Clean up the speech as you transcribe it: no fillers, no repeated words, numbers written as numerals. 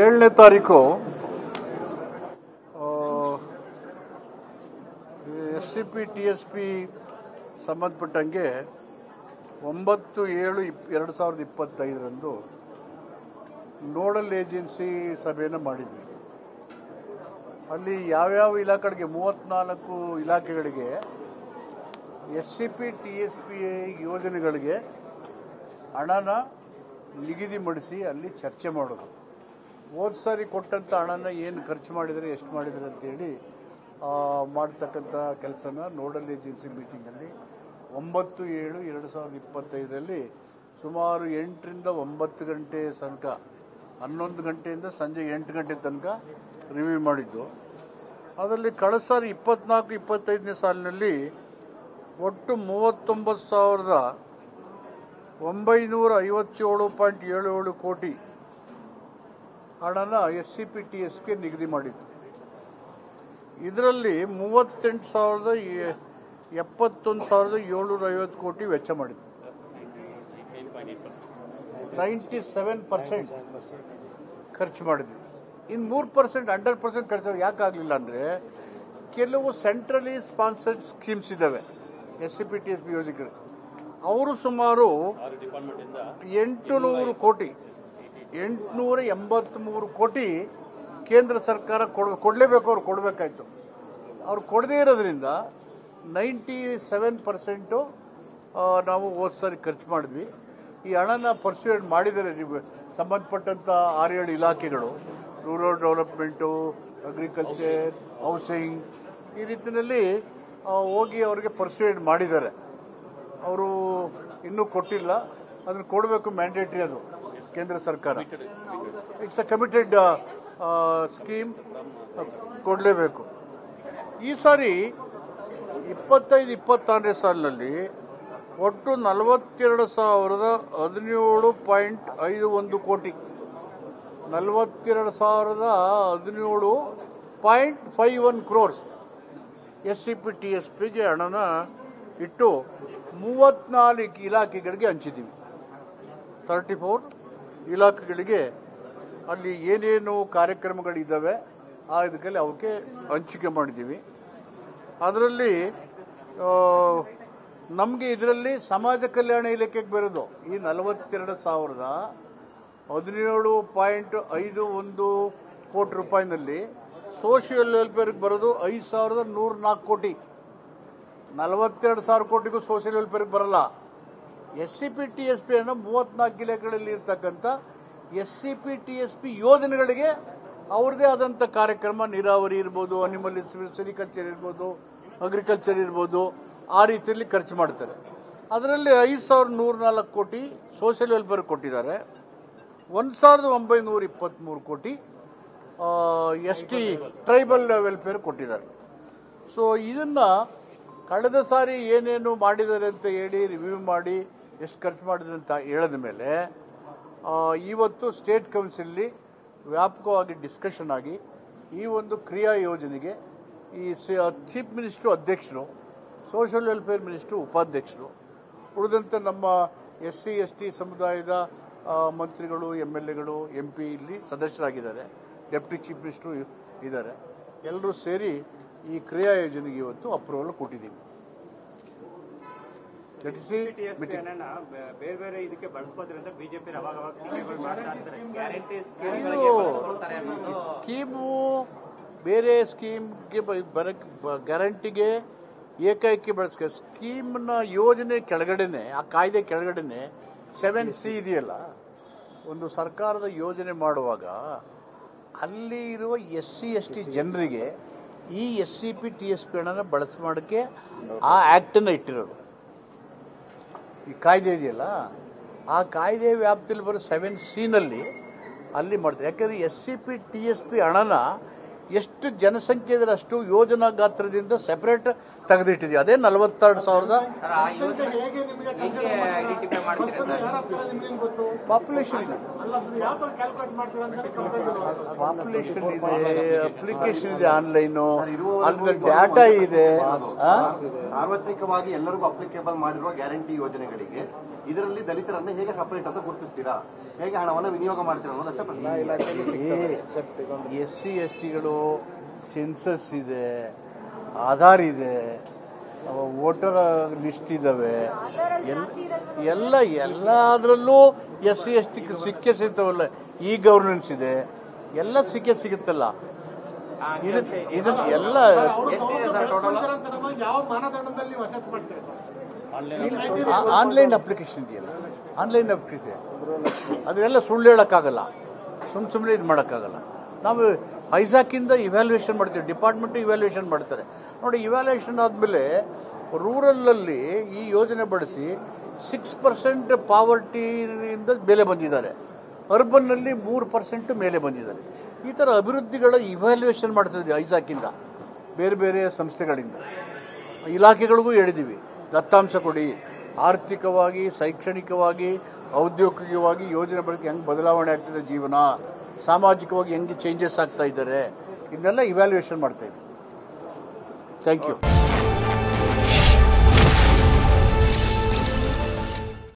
7ನೇ ತಾರೀಕು SCP TSP ಸಂಬಂಧಪಟ್ಟಂಗೆ 9/7/2025 nodal agency ಸಭೆಯನ್ನು ಮಾಡಿದ್ವಿ. ಅಲ್ಲಿ ಯಾವ್ಯಾವ ಇಲಾಖೆಗಳಿಗೆ 34 ಇಲಾಖೆಗಳಿಗೆ SCP TSP ಯೋಜನೆಗಳಿಗೆ ಹಣನ ನಿಗದಿ ಮಾಡಿಸಿ ಅಲ್ಲಿ ಚರ್ಚೆ ಮಾಡೋದು. ಹೋದ ಸಾರಿ ಕೊಟ್ಟಂಥ ಹಣನ ಏನು ಖರ್ಚು ಮಾಡಿದರೆ ಎಷ್ಟು ಮಾಡಿದರೆ ಅಂತೇಳಿ ಮಾಡ್ತಕ್ಕಂಥ ಕೆಲಸನ ನೋಡಲ್ ಏಜೆನ್ಸಿ ಮೀಟಿಂಗಲ್ಲಿ 9/7/2025 ಸುಮಾರು 8ರಿಂದ 9 ಗಂಟೆ ತನಕ 11 ಗಂಟೆಯಿಂದ ಸಂಜೆ 8 ಗಂಟೆ ತನಕ ರಿವ್ಯೂ ಮಾಡಿದ್ದು. ಅದರಲ್ಲಿ ಕಳೆದ ಸಾರಿ 24-25ನೇ ಸಾಲಿನಲ್ಲಿ ಒಟ್ಟು 39,957.77 ಕೋಟಿ ಹಣನ SCP TSPಗೆ ನಿಗದಿ ಮಾಡಿತ್ತು. ಇದರಲ್ಲಿ 38,71,750 ಕೋಟಿ ವೆಚ್ಚ ಮಾಡಿತ್ತು. 97% ಖರ್ಚು ಮಾಡಿದ್ವಿ. ಇನ್ನು 3% 100% ಖರ್ಚು ಯಾಕಾಗಲಿಲ್ಲ ಅಂದರೆ ಕೆಲವು ಸೆಂಟ್ರಲಿ ಸ್ಪಾನ್ಸರ್ಡ್ ಸ್ಕೀಮ್ಸ್ ಇದ್ದಾವೆ SCP TSP ಯೋಜನೆಗಳು. ಅವರು ಸುಮಾರು 800 ಕೋಟಿ 883 ಕೋಟಿ ಕೇಂದ್ರ ಸರ್ಕಾರ ಕೊಡಲೇಬೇಕು, ಅವ್ರು ಕೊಡಬೇಕಾಯ್ತು. ಅವ್ರು ಕೊಡದೇ ಇರೋದ್ರಿಂದ 97% ನಾವು ಹೋದ ಸಾರಿ ಖರ್ಚು ಮಾಡಿದ್ವಿ. ಈ ಹಣನ ಪರ್ಸ್ಯೂಡ್ ಮಾಡಿದರೆ ಸಂಬಂಧಪಟ್ಟಂಥ 6-7 ಇಲಾಖೆಗಳು, ರೂರಲ್ ಡೆವಲಪ್ಮೆಂಟು, ಅಗ್ರಿಕಲ್ಚರ್, ಹೌಸಿಂಗ್, ಈ ರೀತಿಯಲ್ಲಿ ಹೋಗಿ ಅವರಿಗೆ ಪರ್ಸ್ಯೂಡ್ ಮಾಡಿದ್ದಾರೆ. ಅವರು ಇನ್ನೂ ಕೊಟ್ಟಿಲ್ಲ, ಅದನ್ನು ಕೊಡಬೇಕು, ಮ್ಯಾಂಡೇಟ್ರಿ ಅದು ಕೇಂದ್ರ ಸರ್ಕಾರ. ಇಟ್ಸ್ ಅ ಕಮಿಟೆಡ್ ಸ್ಕೀಮ್, ಕೊಡಲೇಬೇಕು. ಈ ಸಾರಿ 25-26ನೇ ಸಾಲಿನಲ್ಲಿ ಒಟ್ಟು 42,017.51 ಕೋಟಿ 42,017.51 ಕ್ರೋರ್ಸ್ SCP TSPಗೆ ಹಣನ ಇಟ್ಟು 34 ಇಲಾಖೆಗಳಿಗೆ ಹಂಚಿದ್ದೀವಿ. 34 ಇಲಾಖೆಗಳಿಗೆ ಅಲ್ಲಿ ಏನೇನು ಕಾರ್ಯಕ್ರಮಗಳಿದ್ದಾವೆ ಇದಕ್ಕೆ ಅವಕ್ಕೆ ಹಂಚಿಕೆ ಮಾಡಿದ್ದೀವಿ. ಅದರಲ್ಲಿ ನಮಗೆ ಇದರಲ್ಲಿ ಸಮಾಜ ಕಲ್ಯಾಣ ಇಲಾಖೆಗೆ ಬರೋದು ಈ 42,017.51 ಕೋಟಿ ರೂಪಾಯಿನಲ್ಲಿ ಸೋಷಿಯಲ್ ವೆಲ್ಫೇರ್ಗೆ ಬರೋದು 5,104 ಕೋಟಿ. 42,000 ಕೋಟಿಗೂ ಸೋಷಿಯಲ್ ವೆಲ್ಫೇರ್ಗೆ ಬರಲ್ಲ. SCP TSP ಅನ್ನೋ 34 ಇಲಾಖೆಗಳಲ್ಲಿ ಇರ್ತಕ್ಕಂಥ SCP TSP ಯೋಜನೆಗಳಿಗೆ ಅವ್ರದೇ ಆದಂಥ ಕಾರ್ಯಕ್ರಮ, ನೀರಾವರಿ ಇರ್ಬೋದು, ಅನಿಮಲ್ ಸೆರಿಕಲ್ಚರ್ ಇರ್ಬೋದು, ಅಗ್ರಿಕಲ್ಚರ್ ಇರ್ಬೋದು, ಆ ರೀತಿಯಲ್ಲಿ ಖರ್ಚು ಮಾಡ್ತಾರೆ. ಅದರಲ್ಲಿ 5,104 ಕೋಟಿ ಸೋಷಿಯಲ್ ವೆಲ್ಫೇರ್ ಕೊಟ್ಟಿದ್ದಾರೆ. 1,923 ಕೋಟಿ ST ಟ್ರೈಬಲ್ ವೆಲ್ಫೇರ್ ಕೊಟ್ಟಿದ್ದಾರೆ. ಸೊ ಇದನ್ನು ಕಳೆದ ಸಾರಿ ಏನೇನು ಮಾಡಿದ್ದಾರೆ ಅಂತ ಹೇಳಿ ರಿವ್ಯೂ ಮಾಡಿ ಎಷ್ಟು ಖರ್ಚು ಮಾಡಿದ್ದಾರೆ ಅಂತ ಹೇಳಿದ ಮೇಲೆ ಇವತ್ತು ಸ್ಟೇಟ್ ಕೌನ್ಸಿಲಲ್ಲಿ ವ್ಯಾಪಕವಾಗಿ ಡಿಸ್ಕಷನ್ ಆಗಿ ಈ ಒಂದು ಕ್ರಿಯಾ ಯೋಜನೆಗೆ ಈ ಚೀಫ್ ಮಿನಿಸ್ಟ್ರು ಅಧ್ಯಕ್ಷರು, ಸೋಷಿಯಲ್ ವೆಲ್ಫೇರ್ ಮಿನಿಸ್ಟ್ರು ಉಪಾಧ್ಯಕ್ಷರು, ಉಳಿದಂತೆ ನಮ್ಮ SC ST ಸಮುದಾಯದ ಮಂತ್ರಿಗಳು, MLAಗಳು, MP ಇಲ್ಲಿ ಸದಸ್ಯರಾಗಿದ್ದಾರೆ, ಡೆಪ್ಟಿ ಚೀಫ್ ಮಿನಿಸ್ಟ್ರು ಇದ್ದಾರೆ. ಎಲ್ಲರೂ ಸೇರಿ ಈ ಕ್ರಿಯಾ ಯೋಜನೆಗೆ ಇವತ್ತು ಅಪ್ರೂವಲ್ ಕೊಟ್ಟಿದ್ದೀವಿ. ಸ್ಕೀಮು ಬೇರೆ ಸ್ಕೀಮ್ಗೆ ಗ್ಯಾರಂಟಿಗೆ ಏಕೈಕಿ ಬಳಸ್ಕ ಸ್ಕೀಮ್ನ ಯೋಜನೆ ಕೆಳಗಡೆನೆ, ಆ ಕಾಯ್ದೆ ಕೆಳಗಡೆನೆ 7C ಇದೆಯಲ್ಲ, ಒಂದು ಸರ್ಕಾರದ ಯೋಜನೆ ಮಾಡುವಾಗ ಅಲ್ಲಿ ಇರುವ SC ST ಜನರಿಗೆ ಈ SCP TSP ಹಣನ ಬಳಕೆ ಮಾಡೋಕ್ಕೆ ಆ ಆ್ಯಕ್ಟನ್ನು ಇಟ್ಟಿರೋದು. ಈ ಕಾಯ್ದೆ ಇದೆಯಲ್ಲ, ಆ ಕಾಯ್ದೆ ವ್ಯಾಪ್ತಿಯಲ್ಲಿ ಬರೋ 7C ಅಲ್ಲಿ ಮಾಡ್ತಾರೆ. ಯಾಕೆಂದರೆ SCP TSP ಹಣನ ಎಷ್ಟು ಜನಸಂಖ್ಯೆ ಇದ್ರೆ ಅಷ್ಟು ಯೋಜನಾ ಗಾತ್ರದಿಂದ ಸೆಪರೇಟ್ ತೆಗೆದಿಟ್ಟಿದ್ವಿ. ಅದೇ 42,000 ಪಾಪ್ಯುಲೇಷನ್ ಇದೆ, ಅಪ್ಲಿಕೇಶನ್ ಇದೆ, ಆನ್ಲೈನು, ಅಲ್ಲಿ ಡಾಟಾ ಇದೆ. ಸಾರ್ವತ್ರಿಕವಾಗಿ ಎಲ್ಲರಿಗೂ ಅಪ್ಲಿಕೇಬಲ್ ಮಾಡಿರುವ ಗ್ಯಾರಂಟಿ ಯೋಜನೆಗಳಿಗೆ ಇದರಲ್ಲಿ ದಲಿತರನ್ನು ಹೇಗೆ ಸಪರೇಟ್ ಅಂತ ಗುರುತಿಸ್ತೀರಾ, ಹೇಗೆ ಹಣವನ್ನು ವಿನಿಯೋಗ ಮಾಡ್ತೀರಾ ಅನ್ನೋದಷ್ಟೇ ಪ್ರಶ್ನೆ. SC STಗಳು ಸೆನ್ಸಸ್ ಇದೆ, ಆಧಾರ್ ಇದೆ, ವೋಟರ್ ಲಿಸ್ಟ್ ಇದ್ದಾವೆ, ಎಲ್ಲದರಲ್ಲೂ SC ST ಸಿಕ್ಕೇ ಸಿಗ್ತಾವಲ್ಲ. ಈ ಗವರ್ನೆನ್ಸ್ ಇದೆ, ಎಲ್ಲ ಸಿಗುತ್ತಲ್ಲ. ಇದು ಎಲ್ಲ ಆನ್ಲೈನ್ ಅಪ್ಲಿಕೇಶನ್ ಇದೆಯಲ್ಲ, ಆನ್ಲೈನ್ ಅಪ್ಲಿಕೇಶನ್ ಅದನ್ನೆಲ್ಲ ಸುಳ್ಳು ಹೇಳೋಕ್ಕಾಗಲ್ಲ, ಸುಮ್ಮನೆ ಇದು ಮಾಡೋಕ್ಕಾಗಲ್ಲ. ನಾವು ಐಸಾಕಿಂದ ಇವ್ಯಾಲ್ಯೂಯೇಷನ್ ಮಾಡ್ತೀವಿ, ಡಿಪಾರ್ಟ್ಮೆಂಟ್ ಇವ್ಯಾಲ್ಯೂಯೇಷನ್ ಮಾಡ್ತಾರೆ ನೋಡಿ. ಇವ್ಯಾಲ್ಯೂಯೇಷನ್ ಆದಮೇಲೆ ರೂರಲಲ್ಲಿ ಈ ಯೋಜನೆ ಬಳಸಿ 6% ಪಾವರ್ಟಿಯಿಂದ ಮೇಲೆ ಬಂದಿದ್ದಾರೆ, ಅರ್ಬನ್ನಲ್ಲಿ 3% ಮೇಲೆ ಬಂದಿದ್ದಾರೆ. ಈ ಥರ ಅಭಿವೃದ್ಧಿಗಳ ಇವ್ಯಾಲ್ಯೂಯೇಷನ್ ಮಾಡ್ತಿದ್ವಿ ಐಸಾಕಿಂದ, ಬೇರೆ ಬೇರೆ ಸಂಸ್ಥೆಗಳಿಂದ. ಇಲಾಖೆಗಳಿಗೂ ಹೇಳಿದ್ದೀವಿ, ದತ್ತಾಂಶ ಕೊಡಿ, ಆರ್ಥಿಕವಾಗಿ, ಶೈಕ್ಷಣಿಕವಾಗಿ, ಔದ್ಯೋಗಿಕವಾಗಿ ಯೋಜನೆ ಬಳಕೆ ಹೆಂಗೆ ಬದಲಾವಣೆ ಆಗ್ತಿದೆ, ಜೀವನ ಸಾಮಾಜಿಕವಾಗಿ ಹೆಂಗೆ ಚೇಂಜಸ್ ಆಗ್ತಾ ಇದ್ದಾರೆ, ಇದನ್ನೆಲ್ಲ ಇವ್ಯಾಲ್ಯೂಯೇಷನ್ ಮಾಡ್ತಾ ಇದ್ದೀವಿ. Thank you.